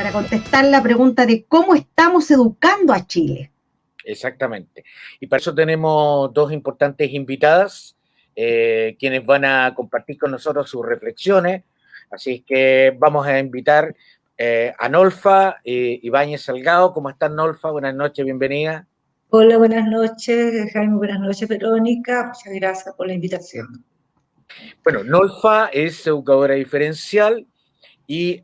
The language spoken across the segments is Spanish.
para contestar la pregunta de cómo estamos educando a Chile. Exactamente. Y para eso tenemos dos importantes invitadas, quienes van a compartir con nosotros sus reflexiones. Así que vamos a invitar a Nolfa Ibáñez Salgado. ¿Cómo estás, Nolfa? Buenas noches, bienvenida. Hola, buenas noches, Jaime, buenas noches, Verónica. Muchas gracias por la invitación. Bueno, Nolfa es educadora diferencial y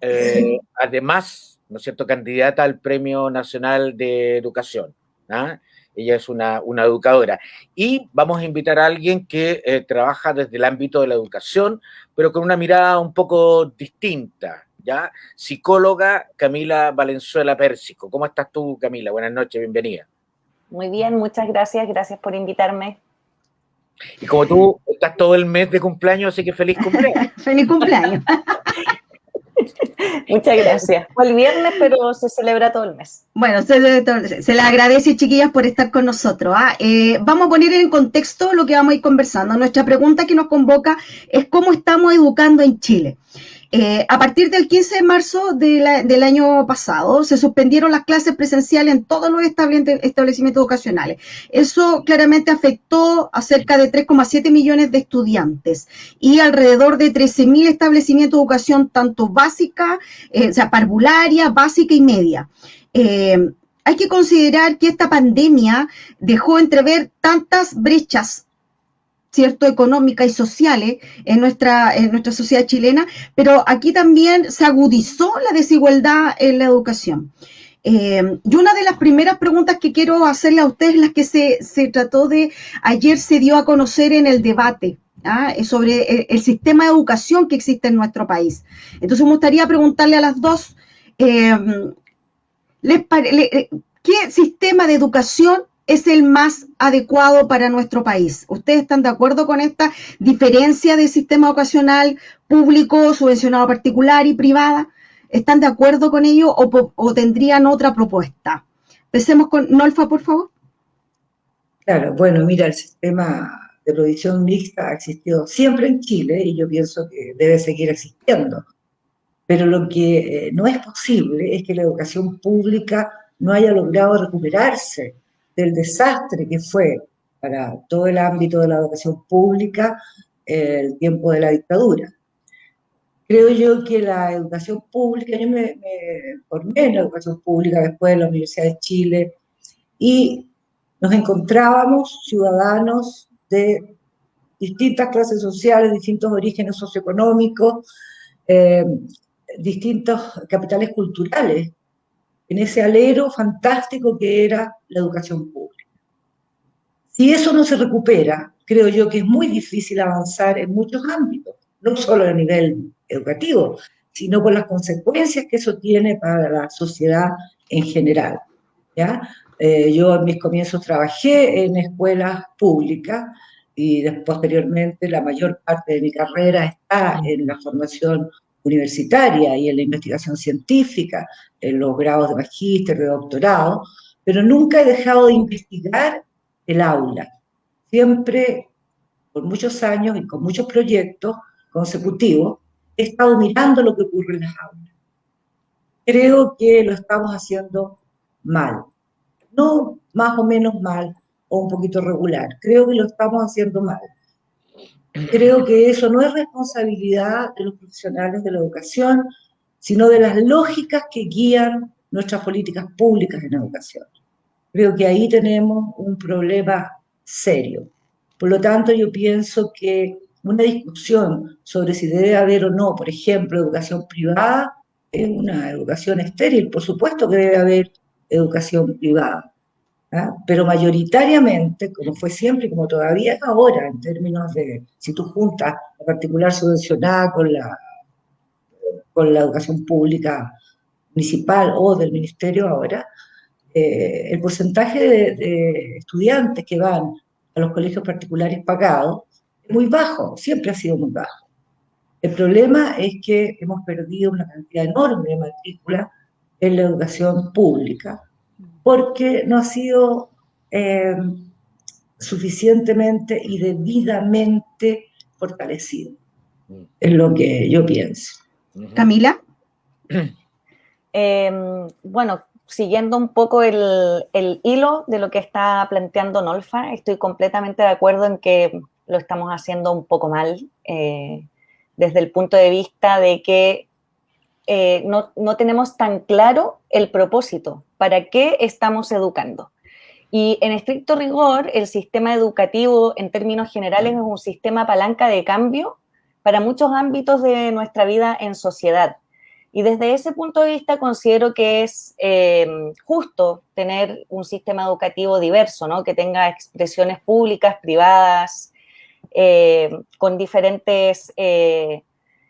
además, ¿no es cierto?, candidata al Premio Nacional de Educación. ¿Ah? Ella es una educadora. Y vamos a invitar a alguien que trabaja desde el ámbito de la educación, pero con una mirada un poco distinta, ¿ya? Psicóloga Camila Valenzuela Pérsico. ¿Cómo estás tú, Camila? Buenas noches, bienvenida. Muy bien, muchas gracias. Gracias por invitarme. Y como tú estás todo el mes de cumpleaños, así que feliz cumpleaños. ¡Feliz cumpleaños! Muchas gracias. Fue el viernes, pero se celebra todo el mes. Bueno, se le agradece, chiquillas, por estar con nosotros. Vamos a poner en contexto lo que vamos a ir conversando. Nuestra pregunta que nos convoca es ¿cómo estamos educando en Chile? A partir del 15 de marzo del año pasado, se suspendieron las clases presenciales en todos los establecimientos educacionales. Eso claramente afectó a cerca de 3,7 millones de estudiantes y alrededor de 13.000 establecimientos de educación, tanto básica, o sea, parvularia, básica y media. Hay que considerar que esta pandemia dejó entrever tantas brechas, ¿cierto?, económicas y sociales en nuestra sociedad chilena, pero aquí también se agudizó la desigualdad en la educación. Y una de las primeras preguntas que quiero hacerle a ustedes, las que se trató de, ayer se dio a conocer en el debate, sobre el sistema de educación que existe en nuestro país. Entonces me gustaría preguntarle a las dos, ¿qué sistema de educación es el más adecuado para nuestro país? ¿Ustedes están de acuerdo con esta diferencia de sistema educacional público, subvencionado particular y privada? ¿Están de acuerdo con ello o tendrían otra propuesta? Empecemos con Nolfa, por favor. Claro, bueno, mira, el sistema de provisión mixta ha existido siempre en Chile y yo pienso que debe seguir existiendo. Pero lo que no es posible es que la educación pública no haya logrado recuperarse del desastre que fue para todo el ámbito de la educación pública el tiempo de la dictadura. Creo yo que la educación pública, yo me formé en la educación pública después de la Universidad de Chile y nos encontrábamos ciudadanos de distintas clases sociales, distintos orígenes socioeconómicos, distintos capitales culturales, en ese alero fantástico que era la educación pública. Si eso no se recupera, creo yo que es muy difícil avanzar en muchos ámbitos, no solo a nivel educativo, sino por las consecuencias que eso tiene para la sociedad en general, ¿ya? Yo en mis comienzos trabajé en escuelas públicas y posteriormente la mayor parte de mi carrera está en la formación universitaria y en la investigación científica, en los grados de magíster, de doctorado, pero nunca he dejado de investigar el aula. Siempre, por muchos años y con muchos proyectos consecutivos, he estado mirando lo que ocurre en las aulas. Creo que lo estamos haciendo mal. No más o menos mal o un poquito regular. Creo que lo estamos haciendo mal. Creo que eso no es responsabilidad de los profesionales de la educación, sino de las lógicas que guían nuestras políticas públicas en educación. Creo que ahí tenemos un problema serio. Por lo tanto, yo pienso que una discusión sobre si debe haber o no, por ejemplo, educación privada, es una educación estéril. Por supuesto que debe haber educación privada, pero mayoritariamente, como fue siempre y como todavía es ahora, en términos de si tú juntas la particular subvencionada con la educación pública municipal o del ministerio ahora, el porcentaje de estudiantes que van a los colegios particulares pagados es muy bajo, siempre ha sido muy bajo. El problema es que hemos perdido una cantidad enorme de matrículas en la educación pública porque no ha sido suficientemente y debidamente fortalecido. Es lo que yo pienso. Camila. Bueno, siguiendo un poco el hilo de lo que está planteando Nolfa, estoy completamente de acuerdo en que lo estamos haciendo un poco mal, desde el punto de vista de que no tenemos tan claro el propósito, para qué estamos educando. Y en estricto rigor, el sistema educativo en términos generales es un sistema palanca de cambio para muchos ámbitos de nuestra vida en sociedad. Y desde ese punto de vista considero que es justo tener un sistema educativo diverso, ¿no? Que tenga expresiones públicas, privadas, con diferentes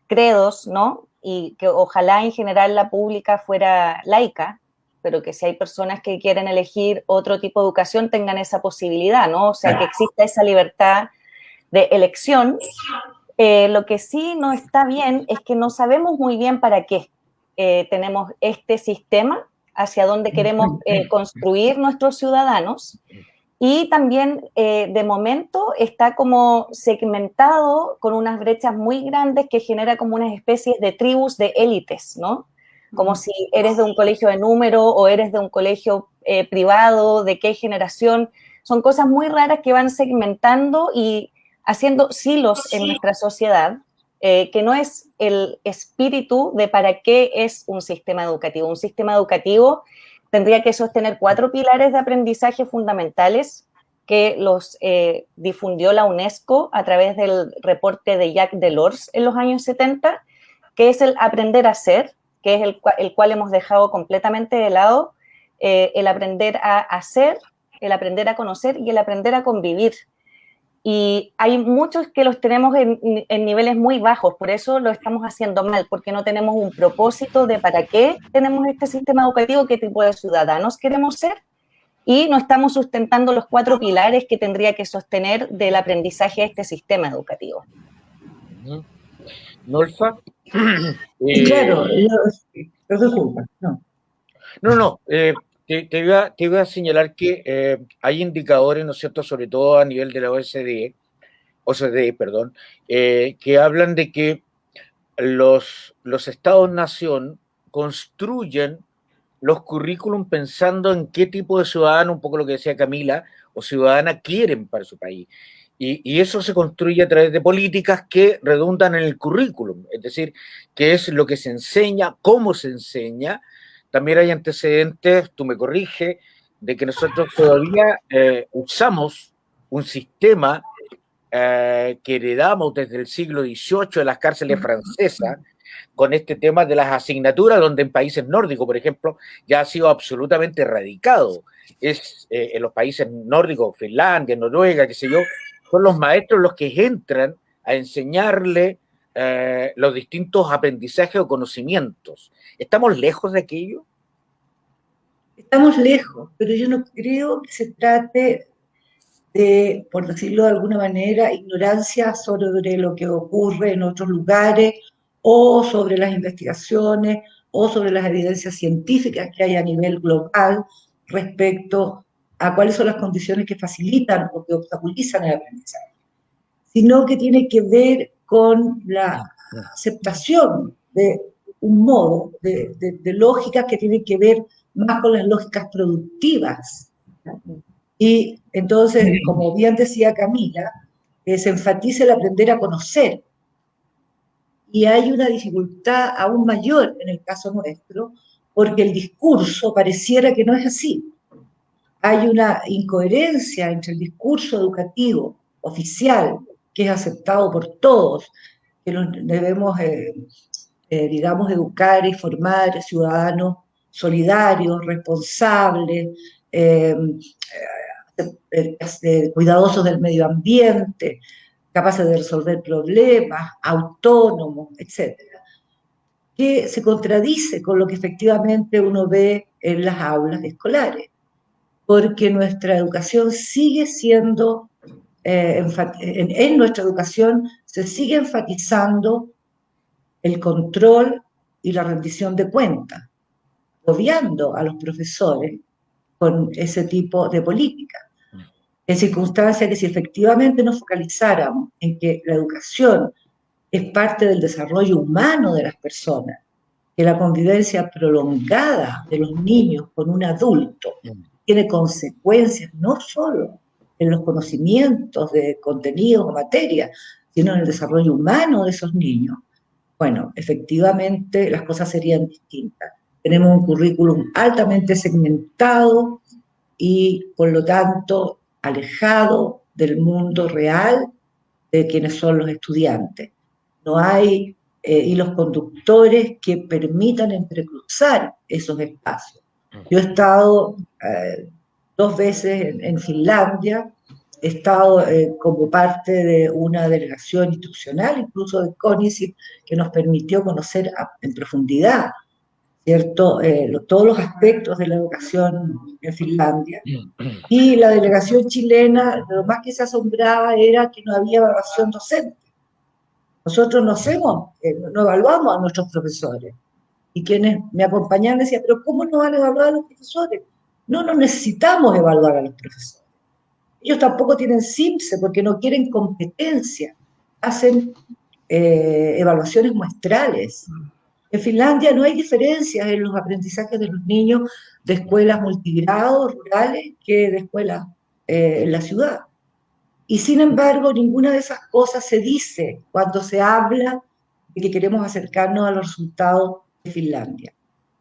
credos, ¿no? Y que ojalá en general la pública fuera laica, pero que si hay personas que quieren elegir otro tipo de educación tengan esa posibilidad, ¿no? O sea, que exista esa libertad de elección. Lo que sí no está bien es que no sabemos muy bien para qué tenemos este sistema, hacia dónde queremos construir nuestros ciudadanos, y también de momento está como segmentado con unas brechas muy grandes que genera como unas especies de tribus de élites, ¿no? Como si eres de un colegio de número o eres de un colegio privado, de qué generación. Son cosas muy raras que van segmentando y haciendo silos en nuestra sociedad, que no es el espíritu de para qué es un sistema educativo. Un sistema educativo tendría que sostener 4 pilares de aprendizaje fundamentales que los difundió la UNESCO a través del reporte de Jacques Delors en los años 70, que es el aprender a ser, que es el cual hemos dejado completamente de lado, el aprender a hacer, el aprender a conocer y el aprender a convivir. Y hay muchos que los tenemos en niveles muy bajos, por eso lo estamos haciendo mal, porque no tenemos un propósito de para qué tenemos este sistema educativo, qué tipo de ciudadanos queremos ser, y no estamos sustentando los 4 pilares que tendría que sostener del aprendizaje de este sistema educativo. Nolfa. Claro, disculpa, no. No, te iba a señalar que hay indicadores, ¿no es cierto?, sobre todo a nivel de la OCDE, perdón, que hablan de que los estados-nación construyen los currículum pensando en qué tipo de ciudadano, un poco lo que decía Camila, o ciudadana quieren para su país. Y eso se construye a través de políticas que redundan en el currículum, es decir, qué es lo que se enseña, cómo se enseña. También hay antecedentes, tú me corriges, de que nosotros todavía usamos un sistema que heredamos desde el siglo XVIII de las cárceles francesas, con este tema de las asignaturas, donde en países nórdicos, por ejemplo, ya ha sido absolutamente erradicado. Es en los países nórdicos, Finlandia, Noruega, qué sé yo, son los maestros los que entran a enseñarle los distintos aprendizajes o conocimientos. ¿Estamos lejos de aquello? Estamos lejos, pero yo no creo que se trate de, por decirlo de alguna manera, ignorancia sobre lo que ocurre en otros lugares o sobre las investigaciones o sobre las evidencias científicas que hay a nivel global respecto a cuáles son las condiciones que facilitan o que obstaculizan el aprendizaje, sino que tiene que ver con la aceptación de un modo, de lógicas que tienen que ver más con las lógicas productivas. Y entonces, como bien decía Camila, se enfatiza el aprender a conocer. Y hay una dificultad aún mayor en el caso nuestro, porque el discurso pareciera que no es así. Hay una incoherencia entre el discurso educativo oficial, que es aceptado por todos, que nos debemos, digamos, educar y formar ciudadanos solidarios, responsables, cuidadosos del medio ambiente, capaces de resolver problemas, autónomos, etc., que se contradice con lo que efectivamente uno ve en las aulas escolares, porque nuestra educación sigue siendo, en nuestra educación se sigue enfatizando el control y la rendición de cuentas, obviando a los profesores con ese tipo de política. En circunstancias que si efectivamente nos focalizáramos en que la educación es parte del desarrollo humano de las personas, que la convivencia prolongada de los niños con un adulto tiene consecuencias no solo en los conocimientos de contenidos o materia, sino en el desarrollo humano de esos niños, bueno, efectivamente las cosas serían distintas. Tenemos un currículum altamente segmentado y, por lo tanto, alejado del mundo real de quienes son los estudiantes. No hay hilos conductores que permitan entrecruzar esos espacios. Yo he estado 2 veces en Finlandia, he estado como parte de una delegación institucional, incluso de CONICET, que nos permitió conocer en profundidad, ¿cierto?, todos los aspectos de la educación en Finlandia. Y la delegación chilena, lo más que se asombraba era que no había evaluación docente. Nosotros no evaluamos a nuestros profesores. Y quienes me acompañaban decían, pero ¿cómo no van a evaluar a los profesores? No necesitamos evaluar a los profesores. Ellos tampoco tienen CIMSE porque no quieren competencia. Hacen evaluaciones muestrales. En Finlandia no hay diferencias en los aprendizajes de los niños de escuelas multigrado rurales que de escuelas en la ciudad. Y sin embargo, ninguna de esas cosas se dice cuando se habla de que queremos acercarnos a los resultados de Finlandia.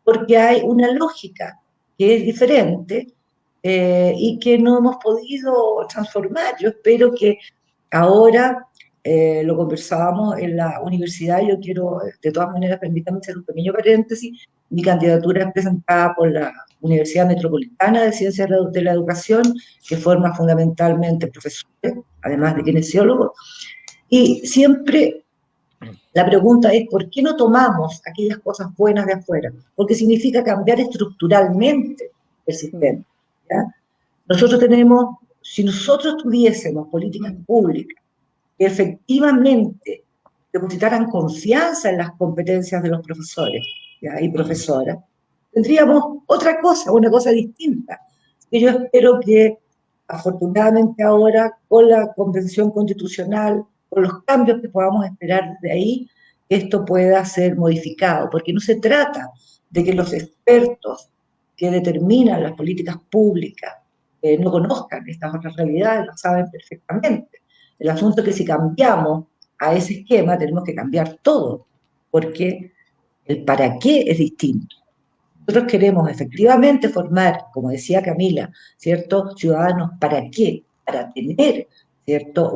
Porque hay una lógica que es diferente y que no hemos podido transformar. Yo espero que ahora, lo conversábamos en la universidad, yo quiero, de todas maneras, permítanme hacer un pequeño paréntesis, mi candidatura es presentada por la Universidad Metropolitana de Ciencias de la Educación, que forma fundamentalmente profesores, además de kinesiólogos, y siempre la pregunta es, ¿por qué no tomamos aquellas cosas buenas de afuera? Porque significa cambiar estructuralmente el sistema, ¿ya? Si nosotros tuviésemos políticas públicas que efectivamente depositaran confianza en las competencias de los profesores, ¿ya?, y profesoras, tendríamos otra cosa, una cosa distinta. Y yo espero que, afortunadamente ahora, con la Convención Constitucional, con los cambios que podamos esperar de ahí, esto pueda ser modificado, porque no se trata de que los expertos que determinan las políticas públicas no conozcan estas otras realidades, lo saben perfectamente. El asunto es que si cambiamos a ese esquema, tenemos que cambiar todo, porque el para qué es distinto. Nosotros queremos efectivamente formar, como decía Camila, ¿cierto?, ciudadanos para qué, para tener, ¿cierto?,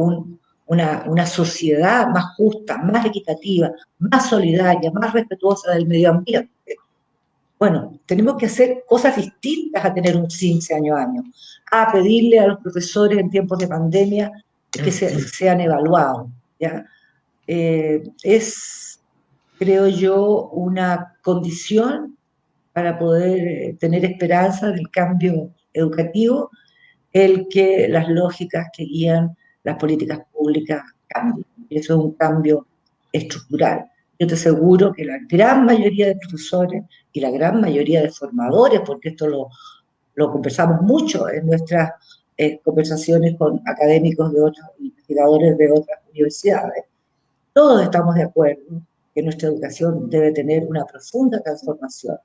una sociedad más justa, más equitativa, más solidaria, más respetuosa del medio ambiente. Bueno, tenemos que hacer cosas distintas a tener un CIMSE año a año, a pedirle a los profesores en tiempos de pandemia que sean evaluados, ¿ya? Es, creo yo, una condición para poder tener esperanza del cambio educativo, el que las lógicas que guían las políticas públicas cambien. Eso es un cambio estructural. Yo te aseguro que la gran mayoría de profesores y la gran mayoría de formadores, porque esto lo conversamos mucho en nuestras conversaciones con académicos de otros investigadores de otras universidades, todos estamos de acuerdo que nuestra educación debe tener una profunda transformación.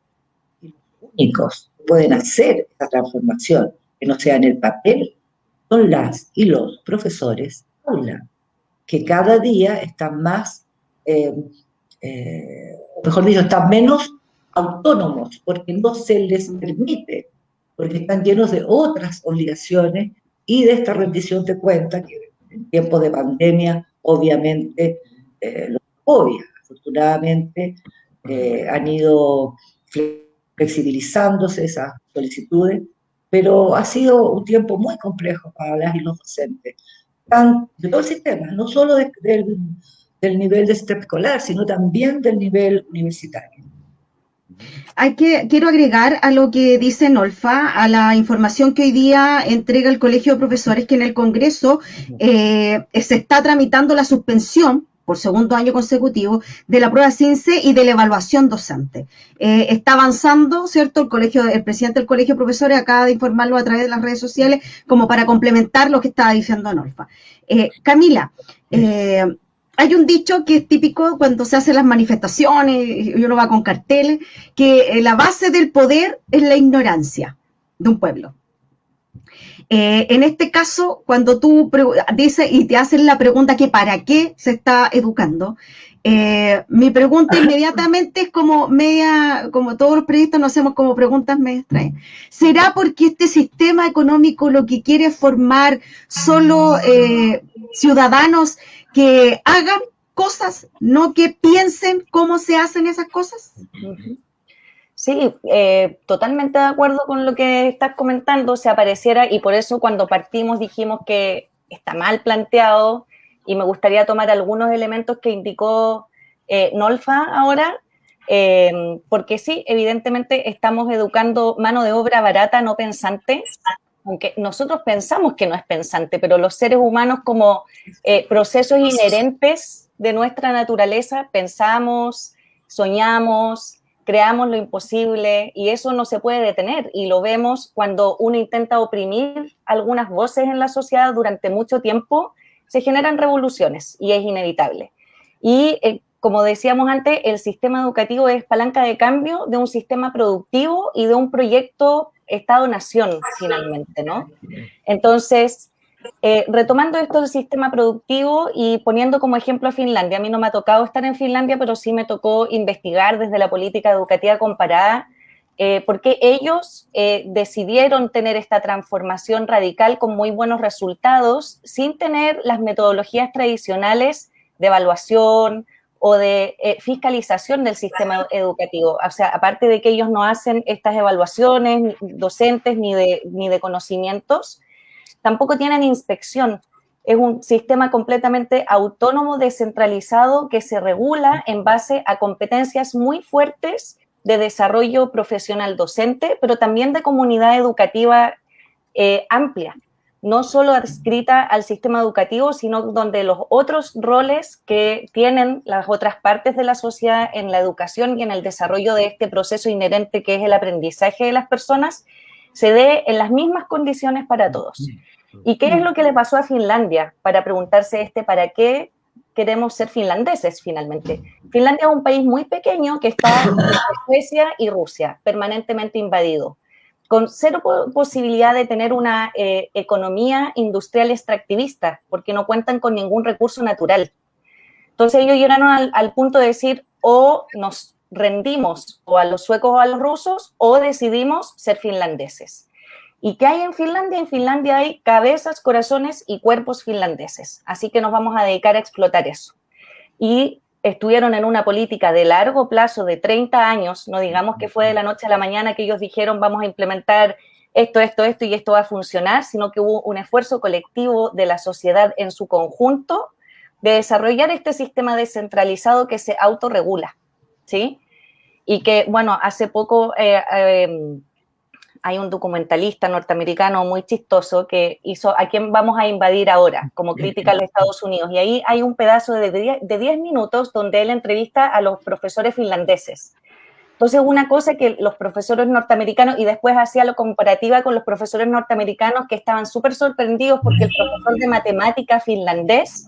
Y los únicos que pueden hacer esa transformación, que no sea en el papel, son las y los profesores aula, que cada día están más, mejor dicho, están menos autónomos, porque no se les permite, porque están llenos de otras obligaciones y de esta rendición de cuentas que en tiempos de pandemia obviamente lo obvia. Afortunadamente han ido flexibilizándose esas solicitudes, pero ha sido un tiempo muy complejo para las y los docentes, de todo el sistema, no solo del nivel de escolar, sino también del nivel universitario. Quiero agregar a lo que dice Nolfa, a la información que hoy día entrega el Colegio de Profesores, que en el Congreso se está tramitando la suspensión por segundo año consecutivo de la prueba CIMSE y de la evaluación docente. Está avanzando, ¿cierto? El presidente del Colegio de Profesores acaba de informarlo a través de las redes sociales como para complementar lo que estaba diciendo Nolfa. Camila, hay un dicho que es típico cuando se hacen las manifestaciones y uno va con carteles, que la base del poder es la ignorancia de un pueblo. En este caso, cuando tú dices y te hacen la pregunta que para qué se está educando, mi pregunta inmediatamente es como media, como todos los periodistas nos hacemos como preguntas medio extrañas. ¿Será porque este sistema económico lo que quiere es formar solo ciudadanos que hagan cosas, no que piensen cómo se hacen esas cosas? Sí, totalmente de acuerdo con lo que estás comentando, se apareciera, y por eso cuando partimos dijimos que está mal planteado, y me gustaría tomar algunos elementos que indicó Nolfa ahora, porque sí, evidentemente estamos educando mano de obra barata, no pensante, aunque nosotros pensamos que no es pensante, pero los seres humanos como procesos inherentes de nuestra naturaleza, pensamos, soñamos, creamos lo imposible, y eso no se puede detener, y lo vemos cuando uno intenta oprimir algunas voces en la sociedad durante mucho tiempo, se generan revoluciones y es inevitable. Y como decíamos antes, el sistema educativo es palanca de cambio de un sistema productivo y de un proyecto Estado-Nación, finalmente, ¿no? Entonces, retomando esto del sistema productivo y poniendo como ejemplo a Finlandia, a mí no me ha tocado estar en Finlandia, pero sí me tocó investigar desde la política educativa comparada, porque ellos decidieron tener esta transformación radical con muy buenos resultados, sin tener las metodologías tradicionales de evaluación o de fiscalización del sistema educativo. O sea, aparte de que ellos no hacen estas evaluaciones docentes ni de conocimientos, tampoco tienen inspección. Es un sistema completamente autónomo, descentralizado, que se regula en base a competencias muy fuertes de desarrollo profesional docente, pero también de comunidad educativa amplia, no solo adscrita al sistema educativo, sino donde los otros roles que tienen las otras partes de la sociedad en la educación y en el desarrollo de este proceso inherente que es el aprendizaje de las personas, se dé en las mismas condiciones para todos. ¿Y qué es lo que le pasó a Finlandia? Para preguntarse ¿para qué queremos ser finlandeses finalmente? Finlandia es un país muy pequeño que está entre Suecia y Rusia, permanentemente invadido, con cero posibilidad de tener una economía industrial extractivista, porque no cuentan con ningún recurso natural. Entonces ellos llegaron al punto de decir, o nos rendimos o a los suecos o a los rusos, o decidimos ser finlandeses. ¿Y qué hay en Finlandia? En Finlandia hay cabezas, corazones y cuerpos finlandeses. Así que nos vamos a dedicar a explotar eso. Y estuvieron en una política de largo plazo, de 30 años, no digamos que fue de la noche a la mañana que ellos dijeron vamos a implementar esto y esto va a funcionar, sino que hubo un esfuerzo colectivo de la sociedad en su conjunto de desarrollar este sistema descentralizado que se autorregula, ¿sí? Y que, bueno, hace poco hay un documentalista norteamericano muy chistoso que hizo ¿A quién vamos a invadir ahora?, como crítica a los Estados Unidos. Y ahí hay un pedazo de 10 minutos donde él entrevista a los profesores finlandeses. Entonces, una cosa que los profesores norteamericanos, y después hacía lo comparativa con los profesores norteamericanos que estaban súper sorprendidos porque el profesor de matemática finlandés,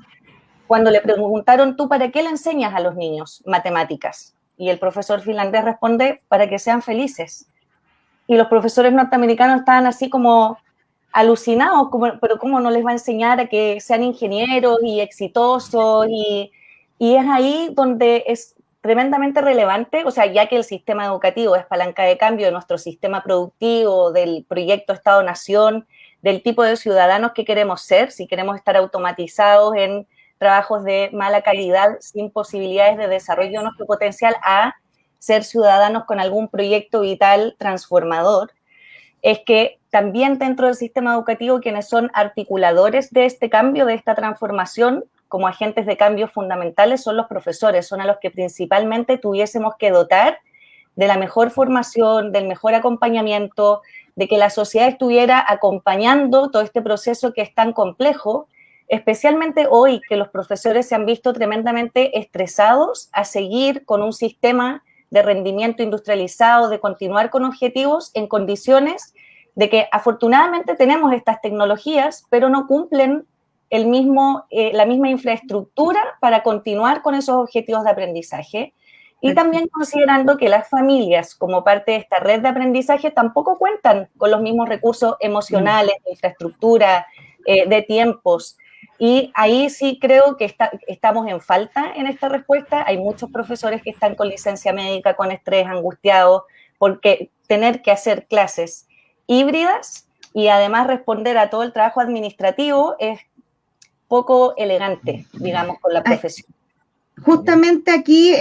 cuando le preguntaron, ¿tú para qué le enseñas a los niños matemáticas? Y el profesor finlandés responde, para que sean felices. Y los profesores norteamericanos estaban así como alucinados, pero ¿cómo no les va a enseñar a que sean ingenieros y exitosos? Y es ahí donde es tremendamente relevante, o sea, ya que el sistema educativo es palanca de cambio de nuestro sistema productivo, del proyecto Estado-Nación, del tipo de ciudadanos que queremos ser, si queremos estar automatizados en trabajos de mala calidad, sin posibilidades de desarrollo de nuestro potencial, a ser ciudadanos con algún proyecto vital transformador, es que también dentro del sistema educativo quienes son articuladores de este cambio, de esta transformación, como agentes de cambio fundamentales, son los profesores, son a los que principalmente tuviésemos que dotar de la mejor formación, del mejor acompañamiento, de que la sociedad estuviera acompañando todo este proceso que es tan complejo, especialmente hoy que los profesores se han visto tremendamente estresados a seguir con un sistema de rendimiento industrializado, de continuar con objetivos en condiciones de que afortunadamente tenemos estas tecnologías, pero no cumplen la misma infraestructura para continuar con esos objetivos de aprendizaje. Y también considerando que las familias, como parte de esta red de aprendizaje, tampoco cuentan con los mismos recursos emocionales, de infraestructura, de tiempos. Y ahí sí creo que estamos en falta en esta respuesta. Hay muchos profesores que están con licencia médica, con estrés, angustiados, porque tener que hacer clases híbridas y además responder a todo el trabajo administrativo es poco elegante, digamos, con la profesión. Justamente aquí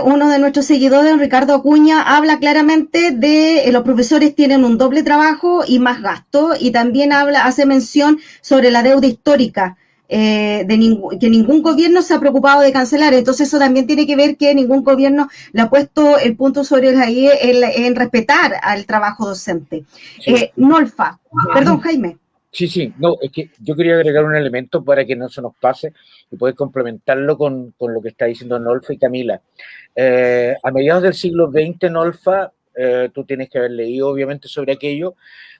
uno de nuestros seguidores, Ricardo Acuña, habla claramente de los profesores tienen un doble trabajo y más gasto, y también hace mención sobre la deuda histórica que ningún gobierno se ha preocupado de cancelar. Entonces eso también tiene que ver que ningún gobierno le ha puesto el punto sobre la I en respetar al trabajo docente. Sí. Nolfa, perdón, Jaime. Sí, no, es que yo quería agregar un elemento para que no se nos pase y poder complementarlo con lo que está diciendo Nolfa y Camila. A mediados del siglo XX, Nolfa, tú tienes que haber leído obviamente sobre aquello,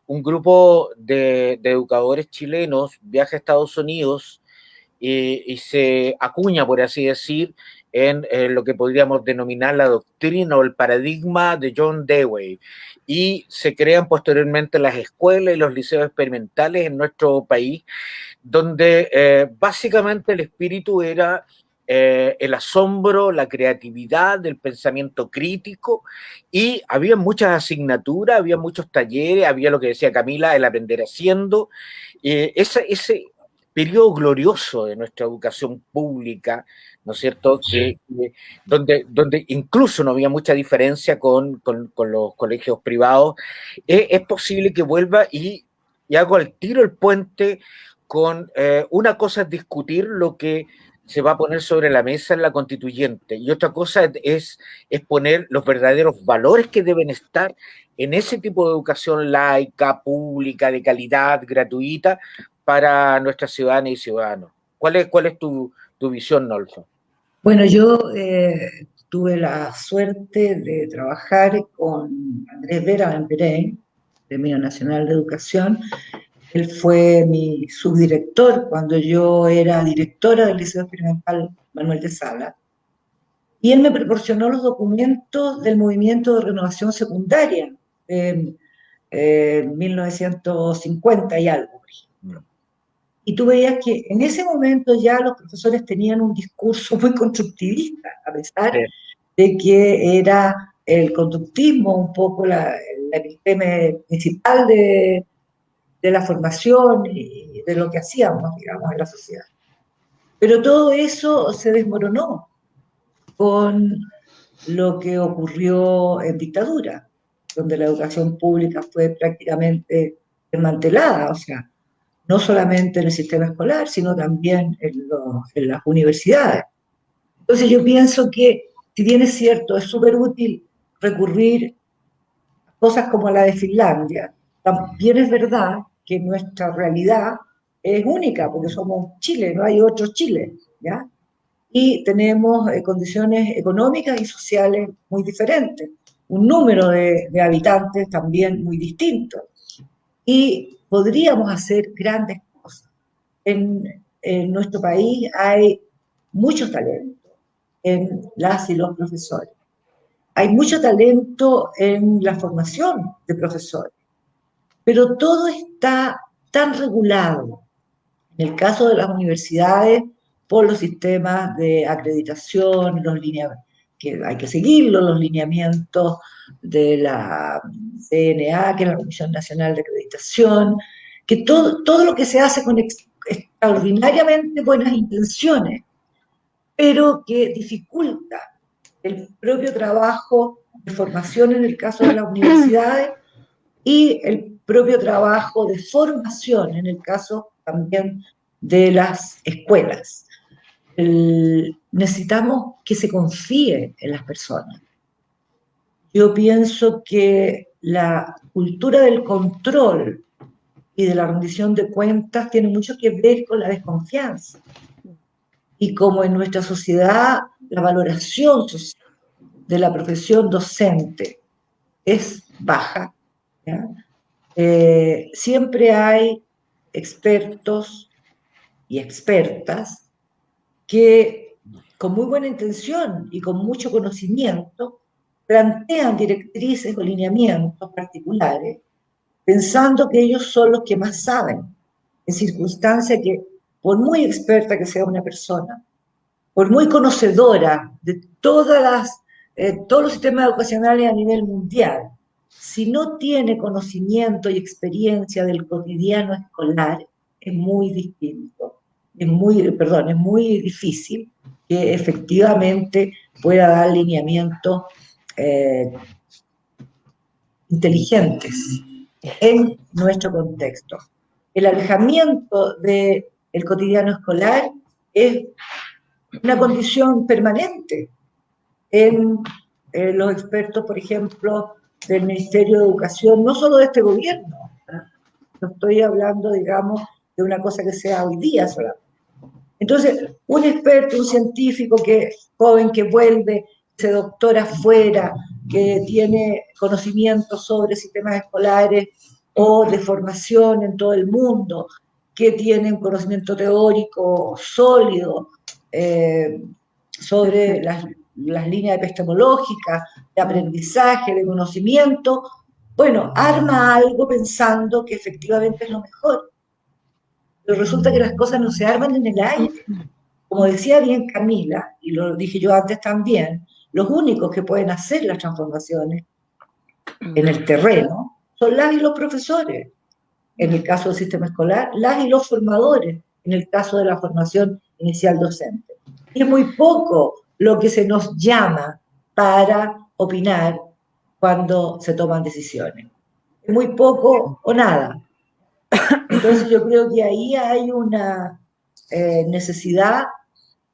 un grupo de educadores chilenos viaja a Estados Unidos y se acuña, por así decir, en lo que podríamos denominar la doctrina o el paradigma de John Dewey, y se crean posteriormente las escuelas y los liceos experimentales en nuestro país, donde básicamente el espíritu era el asombro, la creatividad, el pensamiento crítico, y había muchas asignaturas, había muchos talleres, había lo que decía Camila, el aprender haciendo, ese periodo glorioso de nuestra educación pública, ¿no es cierto?, donde incluso no había mucha diferencia con los colegios privados, es posible que vuelva y hago al tiro el puente con una cosa es discutir lo que se va a poner sobre la mesa en la constituyente, y otra cosa es poner los verdaderos valores que deben estar en ese tipo de educación laica, pública, de calidad, gratuita, para nuestras ciudadanas y ciudadanos. ¿Cuál es tu visión, Nolfa? Bueno, yo tuve la suerte de trabajar con Andrés Vera Lamperey, Premio Nacional de Educación. Él fue mi subdirector cuando yo era directora del Liceo Experimental Manuel de Sala. Y él me proporcionó los documentos del movimiento de renovación secundaria en 1950 y algo. Y tú veías que en ese momento ya los profesores tenían un discurso muy constructivista, a pesar de que era el conductismo un poco el episteme principal de la formación y de lo que hacíamos, digamos, en la sociedad. Pero todo eso se desmoronó con lo que ocurrió en dictadura, donde la educación pública fue prácticamente desmantelada, o sea, no solamente en el sistema escolar, sino también en las universidades. Entonces yo pienso que, si bien es cierto, es súper útil recurrir a cosas como la de Finlandia, también es verdad que nuestra realidad es única, porque somos Chile, no hay otro Chile, ¿ya? Y tenemos condiciones económicas y sociales muy diferentes, un número de habitantes también muy distinto. Y podríamos hacer grandes cosas. En nuestro país hay mucho talento en las y los profesores. Hay mucho talento en la formación de profesores, pero todo está tan regulado, en el caso de las universidades, por los sistemas de acreditación, los lineamientos, que hay que seguirlos, los lineamientos de la CNA, que es la Comisión Nacional de Acreditación, que todo lo que se hace con extraordinariamente buenas intenciones, pero que dificulta el propio trabajo de formación en el caso de las universidades y el propio trabajo de formación en el caso también de las escuelas. Necesitamos que se confíe en las personas. Yo pienso que la cultura del control y de la rendición de cuentas tiene mucho que ver con la desconfianza. Y como en nuestra sociedad la valoración social de la profesión docente es baja, siempre hay expertos y expertas que con muy buena intención y con mucho conocimiento plantean directrices o lineamientos particulares, pensando que ellos son los que más saben, en circunstancia que, por muy experta que sea una persona, por muy conocedora de todos los sistemas educacionales a nivel mundial, si no tiene conocimiento y experiencia del cotidiano escolar, es muy distinto, es muy difícil que efectivamente pueda dar lineamientos inteligentes en nuestro contexto. El alejamiento del cotidiano escolar es una condición permanente en los expertos, por ejemplo, del Ministerio de Educación, no solo de este gobierno. No estoy hablando, digamos, de una cosa que sea hoy día solamente. Entonces, un experto, un científico joven que vuelve, se doctora fuera, que tiene conocimiento sobre sistemas escolares o de formación en todo el mundo, que tiene un conocimiento teórico sólido sobre las líneas epistemológicas, de aprendizaje, de conocimiento, bueno, arma algo pensando que efectivamente es lo mejor. Pero resulta que las cosas no se arman en el aire. Como decía bien Camila, y lo dije yo antes también, los únicos que pueden hacer las transformaciones en el terreno son las y los profesores, en el caso del sistema escolar, las y los formadores, en el caso de la formación inicial docente. Y es muy poco lo que se nos llama para opinar cuando se toman decisiones. Es muy poco o nada. Entonces yo creo que ahí hay una necesidad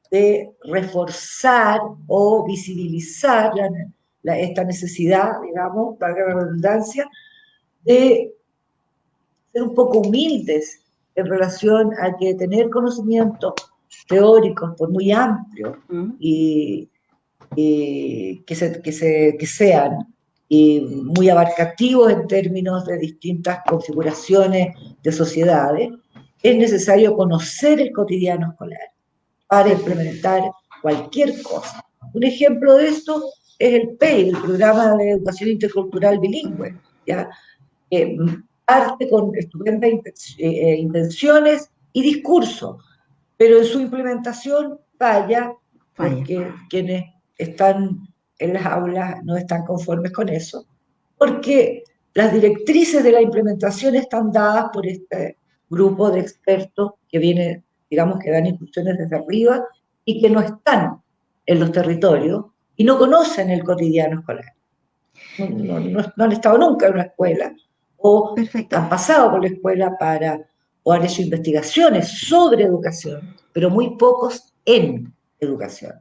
de reforzar o visibilizar esta necesidad, digamos, valga la redundancia, de ser un poco humildes en relación a que tener conocimientos teóricos por muy amplios y que sean muy abarcativos en términos de distintas configuraciones de sociedades, es necesario conocer el cotidiano escolar para implementar cualquier cosa. Un ejemplo de esto es el PEI, el Programa de Educación Intercultural Bilingüe, ¿ya? Que parte con estupendas intenciones y discurso, pero en su implementación falla porque quienes están en las aulas no están conformes con eso, porque las directrices de la implementación están dadas por este grupo de expertos que viene, digamos, que dan instrucciones desde arriba y que no están en los territorios y no conocen el cotidiano escolar. No han estado nunca en una escuela o han pasado por la escuela o han hecho investigaciones sobre educación, pero muy pocos en educación.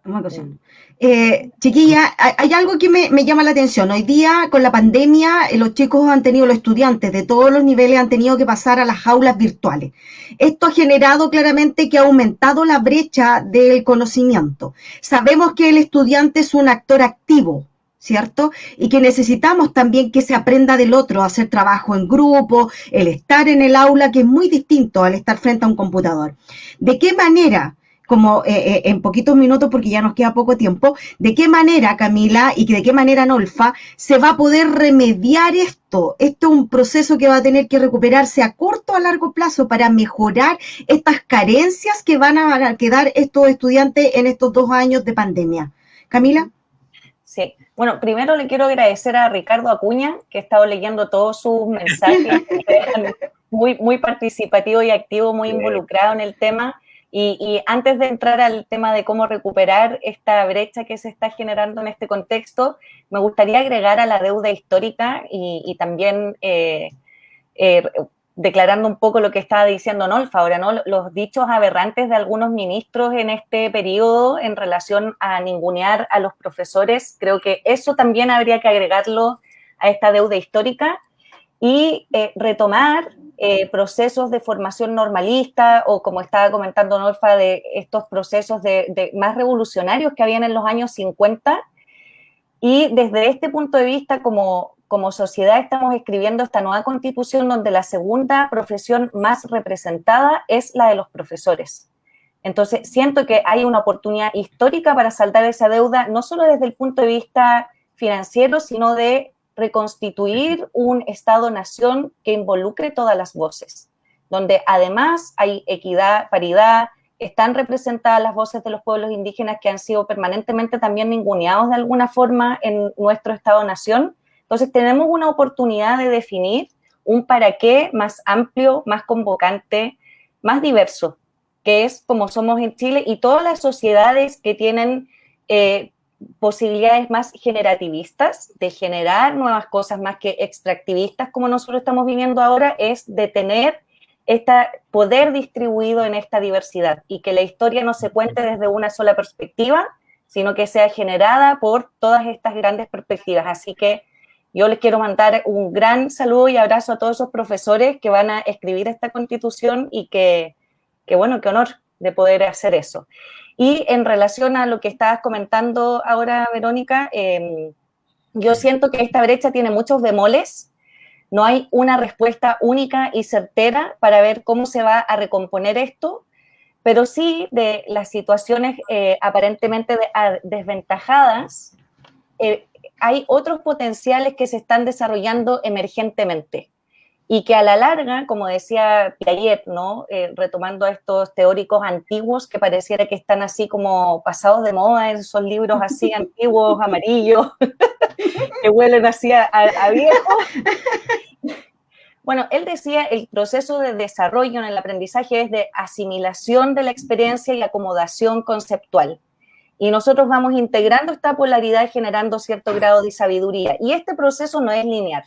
Chiquilla, hay algo que me llama la atención. Hoy día, con la pandemia, los estudiantes de todos los niveles han tenido que pasar a las aulas virtuales. Esto ha generado claramente que ha aumentado la brecha del conocimiento. Sabemos que el estudiante es un actor activo, ¿cierto? Y que necesitamos también que se aprenda del otro, hacer trabajo en grupo, el estar en el aula, que es muy distinto al estar frente a un computador. ¿De qué manera, como en poquitos minutos porque ya nos queda poco tiempo, de qué manera, Camila, y de qué manera, Nolfa, se va a poder remediar esto? Esto es un proceso que va a tener que recuperarse a corto o a largo plazo para mejorar estas carencias que van a quedar estos estudiantes en estos 2 años de pandemia. Camila. Sí, bueno, primero le quiero agradecer a Ricardo Acuña, que he estado leyendo todos sus mensajes, muy participativo y activo, muy involucrado en el tema. Y antes de entrar al tema de cómo recuperar esta brecha que se está generando en este contexto, me gustaría agregar a la deuda histórica y también declarando un poco lo que estaba diciendo Nolfa ahora, ¿no? Los dichos aberrantes de algunos ministros en este periodo en relación a ningunear a los profesores. Creo que eso también habría que agregarlo a esta deuda histórica y retomar procesos de formación normalista o, como estaba comentando Nolfa, de estos procesos de más revolucionarios que habían en los años 50. Y desde este punto de vista, como como sociedad estamos escribiendo esta nueva constitución donde la segunda profesión más representada es la de los profesores. Entonces, siento que hay una oportunidad histórica para saldar esa deuda, no solo desde el punto de vista financiero, sino de reconstituir un Estado-nación que involucre todas las voces, donde además hay equidad, paridad, están representadas las voces de los pueblos indígenas que han sido permanentemente también ninguneados de alguna forma en nuestro Estado-nación. Entonces tenemos una oportunidad de definir un para qué más amplio, más convocante, más diverso, que es como somos en Chile, y todas las sociedades que tienen posibilidades más generativistas de generar nuevas cosas más que extractivistas como nosotros estamos viviendo ahora, es de tener este poder distribuido en esta diversidad y que la historia no se cuente desde una sola perspectiva, sino que sea generada por todas estas grandes perspectivas. Así que yo les quiero mandar un gran saludo y abrazo a todos esos profesores que van a escribir esta constitución y que bueno, qué honor de poder hacer eso. Y en relación a lo que estabas comentando ahora, Verónica, yo siento que esta brecha tiene muchos bemoles. No hay una respuesta única y certera para ver cómo se va a recomponer esto, pero sí de las situaciones aparentemente desventajadas, hay otros potenciales que se están desarrollando emergentemente y que a la larga, como decía Piaget, ¿no? Retomando a estos teóricos antiguos que pareciera que están así como pasados de moda en esos libros así antiguos, amarillos, que huelen así a viejo. Bueno, él decía el proceso de desarrollo en el aprendizaje es de asimilación de la experiencia y acomodación conceptual. Y nosotros vamos integrando esta polaridad generando cierto grado de sabiduría. Y este proceso no es lineal,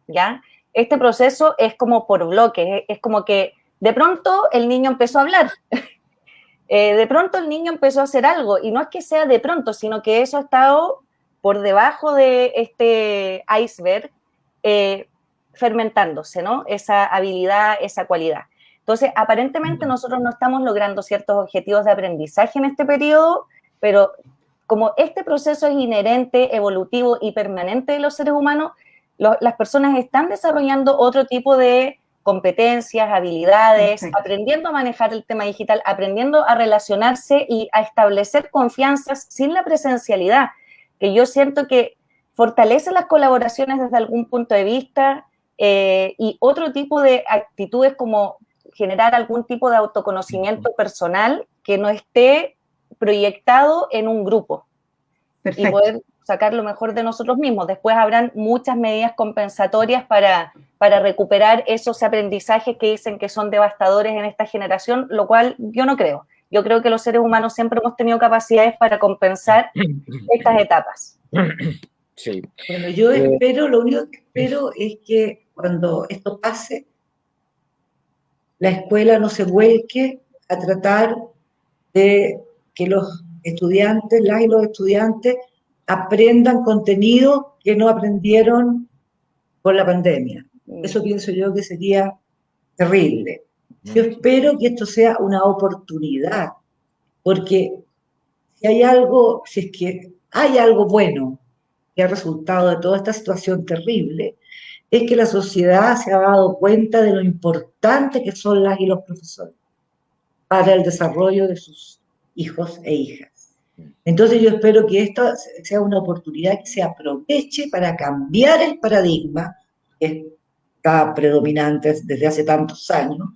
¿ya? Este proceso es como por bloques, es como que de pronto el niño empezó a hablar, de pronto el niño empezó a hacer algo, y no es que sea de pronto, sino que eso ha estado por debajo de este iceberg, fermentándose, ¿no? Esa habilidad, esa cualidad. Entonces, aparentemente nosotros no estamos logrando ciertos objetivos de aprendizaje en este periodo, pero como este proceso es inherente, evolutivo y permanente de los seres humanos, las personas están desarrollando otro tipo de competencias, habilidades, perfecto, aprendiendo a manejar el tema digital, aprendiendo a relacionarse y a establecer confianzas sin la presencialidad, que yo siento que fortalece las colaboraciones desde algún punto de vista, y otro tipo de actitudes como generar algún tipo de autoconocimiento personal que no esté proyectado en un grupo. Perfecto. Y poder sacar lo mejor de nosotros mismos. Después habrán muchas medidas compensatorias para recuperar esos aprendizajes que dicen que son devastadores en esta generación, lo cual yo no creo. Yo creo que los seres humanos siempre hemos tenido capacidades para compensar estas etapas. Sí. Bueno, yo espero, lo único que espero es que cuando esto pase, la escuela no se vuelque a tratar de que los estudiantes, las y los estudiantes, aprendan contenido que no aprendieron por la pandemia. Eso pienso yo que sería terrible. Yo espero que esto sea una oportunidad, porque si hay algo, si es que hay algo bueno que ha resultado de toda esta situación terrible, es que la sociedad se ha dado cuenta de lo importante que son las y los profesores para el desarrollo de sus hijos e hijas. Entonces yo espero que esto sea una oportunidad que se aproveche para cambiar el paradigma que está predominante desde hace tantos años,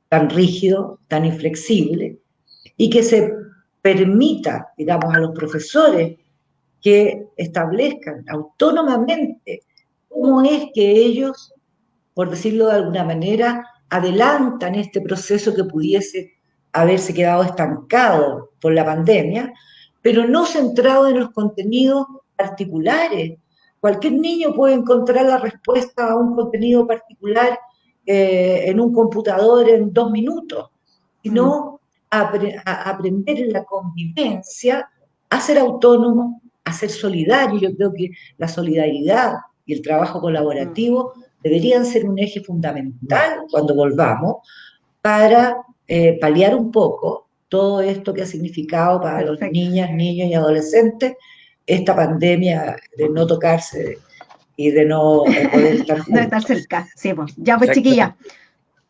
tan rígido, tan inflexible, y que se permita, digamos, a los profesores que establezcan autónomamente cómo es que ellos, por decirlo de alguna manera, adelantan este proceso que pudiese haberse quedado estancado por la pandemia, pero no centrado en los contenidos particulares. Cualquier niño puede encontrar la respuesta a un contenido particular en un computador en 2 minutos, sino aprender en la convivencia a ser autónomo, a ser solidario. Yo creo que la solidaridad y el trabajo colaborativo deberían ser un eje fundamental cuando volvamos para paliar un poco todo esto que ha significado para los niñas, niños y adolescentes esta pandemia de no tocarse y de no poder estar No juntos. estar cerca, sí, pues. Ya pues, Exacto. chiquilla.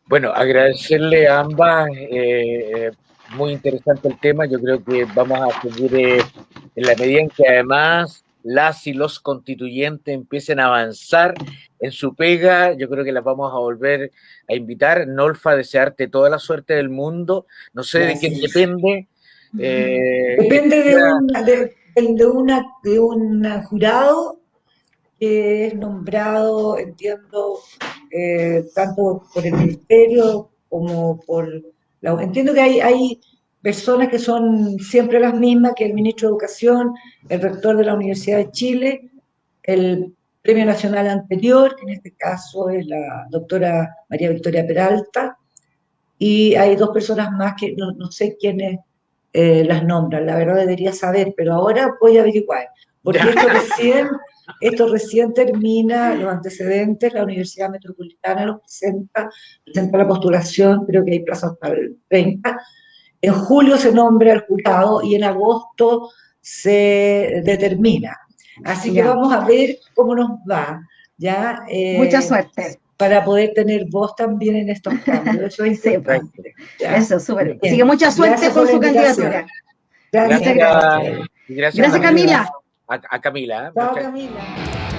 Bueno, agradecerle a ambas, muy interesante el tema. Yo creo que vamos a seguir en la medida en que además las y los constituyentes empiecen a avanzar en su pega. Yo creo que las vamos a volver a invitar. Nolfa, desearte toda la suerte del mundo. No sé de quién Gracias. depende. Depende de un jurado que es nombrado, entiendo, tanto por el ministerio como por la... Entiendo que hay personas que son siempre las mismas, que el ministro de Educación, el rector de la Universidad de Chile, el premio nacional anterior, que en este caso es la doctora María Victoria Peralta, y hay dos personas más que no sé quiénes las nombran, la verdad debería saber, pero ahora voy a averiguar, porque esto recién termina los antecedentes, la Universidad Metropolitana los presenta la postulación, creo que hay plazo hasta el 30, en julio se nombra el jurado y en agosto se determina. Así que Ya. vamos a ver cómo nos va, ¿ya? Mucha suerte. Para poder tener voz también en estos cambios. Eso es Sí, importante. ¿ya? eso, súper. Bien. Así que mucha suerte Gracias con por la su invitación. candidatura. Gracias. Gracias, y gracias Gracias, también Camila. a Camila. Chao, Muchas Camila.